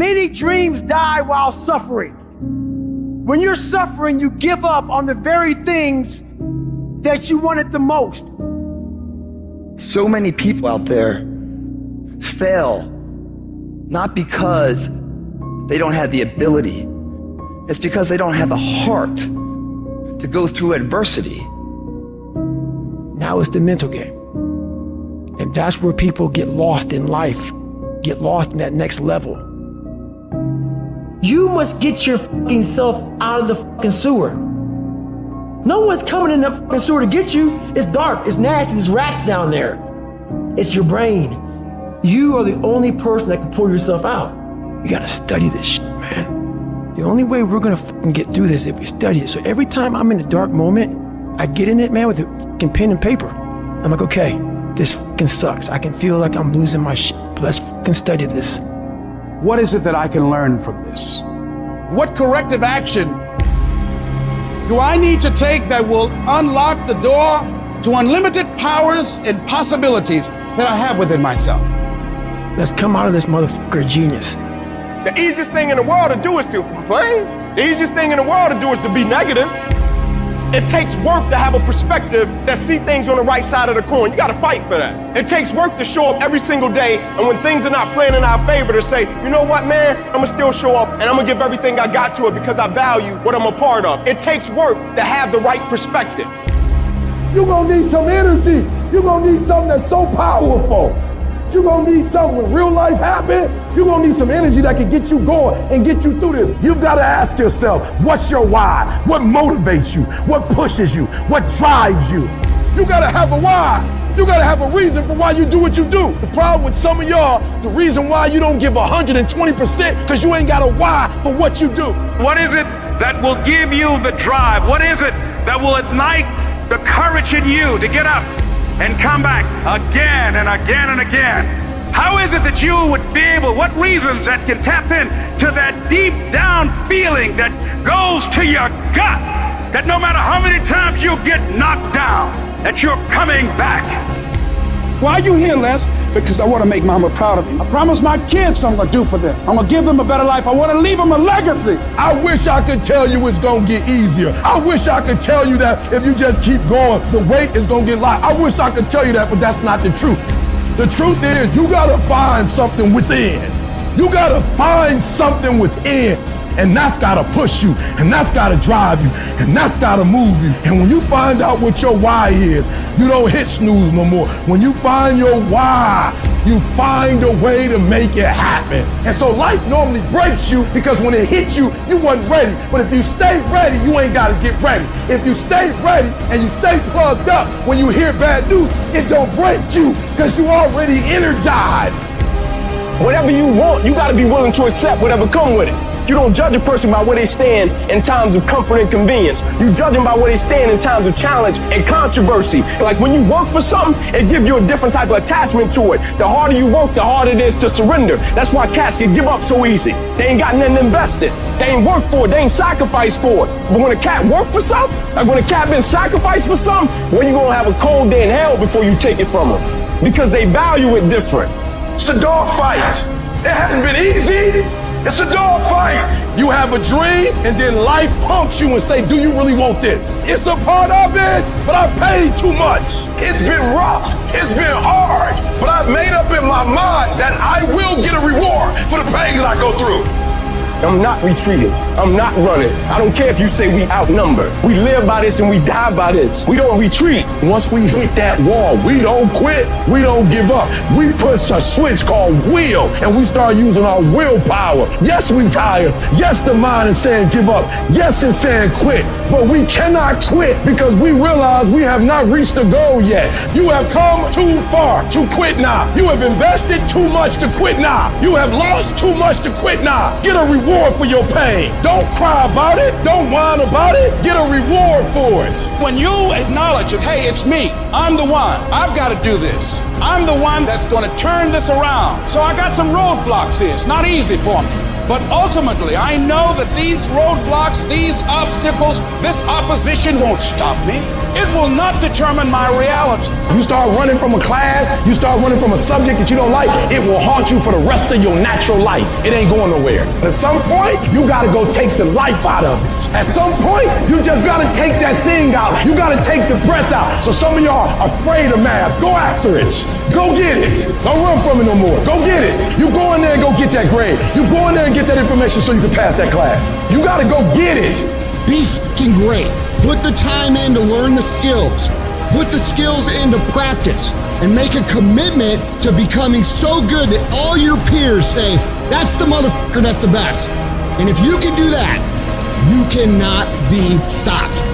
Many dreams die while suffering. When you're suffering, you give up on the very things that you wanted the most. So many people out there fail, not because they don't have the ability. It's because they don't have the heart to go through adversity. Now it's the mental game. And that's where people get lost in life, get lost in that next level. You must get your fucking self out of the fucking sewer. No one's coming in that fucking sewer to get you. It's dark, it's nasty, there's rats down there. It's your brain. You are the only person that can pull yourself out. You gotta study this shit, man. The only way we're gonna fucking get through this is if we study it. So every time I'm in a dark moment, I get in it, man, with a fucking pen and paper. I'm like, okay, this fucking sucks. I can feel like I'm losing my shit, but let's fucking study this. What is it that I can learn from this? What corrective action do I need to take that will unlock the door to unlimited powers and possibilities that I have within myself? Let's come out of this motherfucker genius. The easiest thing in the world to do is to complain. The easiest thing in the world to do is to be negative. It takes work to have a perspective that see things on the right side of the coin. You gotta fight for that. It takes work to show up every single day, and when things are not playing in our favor, to say, you know what, man, I'ma still show up and I'm gonna give everything I got to it because I value what I'm a part of. It takes work to have the right perspective. You're gonna need some energy. You're gonna need something that's so powerful. You're gonna need something when real life happens. You're gonna need some energy that can get you going and get you through this. You've gotta ask yourself, what's your why? What motivates you? What pushes you? What drives you? You gotta have a why. You gotta have a reason for why you do what you do. The problem with some of y'all, the reason why you don't give 120% because you ain't got a why for what you do. What is it that will give you the drive? What is it that will ignite the courage in you to get up and come back again and again and again? How is it that you would be able, what reasons that can tap in to that deep down feeling that goes to your gut, that no matter how many times you get knocked down, that you're coming back? Why are you here, Les? Because I want to make mama proud of me. I promise my kids I'm gonna do for them. I'm gonna give them a better life. I want to leave them a legacy. I wish I could tell you it's gonna get easier. I wish I could tell you that if you just keep going, the weight is gonna get light. I wish I could tell you that, but that's not the truth. The truth is, you gotta find something within. You gotta find something within. And that's gotta push you, and that's gotta drive you, and that's gotta move you. And when you find out what your why is, you don't hit snooze no more. When you find your why, you find a way to make it happen. And so life normally breaks you because when it hits you, you wasn't ready. But if you stay ready, you ain't gotta get ready. If you stay ready and you stay plugged up, when you hear bad news, it don't break you because you already energized. Whatever you want, you gotta be willing to accept whatever come with it. You don't judge a person by where they stand in times of comfort and convenience. You judge them by where they stand in times of challenge and controversy. Like when you work for something, it gives you a different type of attachment to it. The harder you work, the harder it is to surrender. That's why cats can give up so easy. They ain't got nothing invested. They ain't worked for it. They ain't sacrificed for it. But when a cat worked for something, like when a cat been sacrificed for something, well, you gonna have a cold day in hell before you take it from them. Because they value it different. It's a dog fight. It hasn't been easy. It's a dog fight. You have a dream and then life punks you and say, do you really want this? It's a part of it, but I paid too much. It's been rough. It's been hard, but I've made up in my mind that I will get a reward for the pain that I go through. I'm not retreating. I'm not running. I don't care if you say we outnumbered. We live by this and we die by this. We don't retreat. Once we hit that wall, we don't quit. We don't give up. We push a switch called will, and we start using our willpower. Yes, we tired. Yes, the mind is saying give up. Yes, it's saying quit. But we cannot quit because we realize we have not reached the goal yet. You have come too far to quit now. You have invested too much to quit now. You have lost too much to quit now. Get a reward for your pain. Don't cry about it. Don't whine about it. Get a reward for it. When you acknowledge it, hey, it's me. I'm the one. I've got to do this. I'm the one that's going to turn this around. So I got some roadblocks here. It's not easy for me. But ultimately, I know that these roadblocks, these obstacles, this opposition won't stop me. It will not determine my reality. You start running from a class, you start running from a subject that you don't like, it will haunt you for the rest of your natural life. It ain't going nowhere. At some point, you gotta go take the life out of it. At some point, you just gotta take that thing out. You gotta take the breath out. So some of y'all are afraid of math. Go after it. Go get it. Don't run from it no more. Go get it. You go in there and go get that grade. You go in there and get that information so you can pass that class. You gotta go get it. Be f***ing great. Put the time in to learn the skills. Put the skills into practice and make a commitment to becoming so good that all your peers say, that's the motherfucker that's the best. And if you can do that, you cannot be stopped.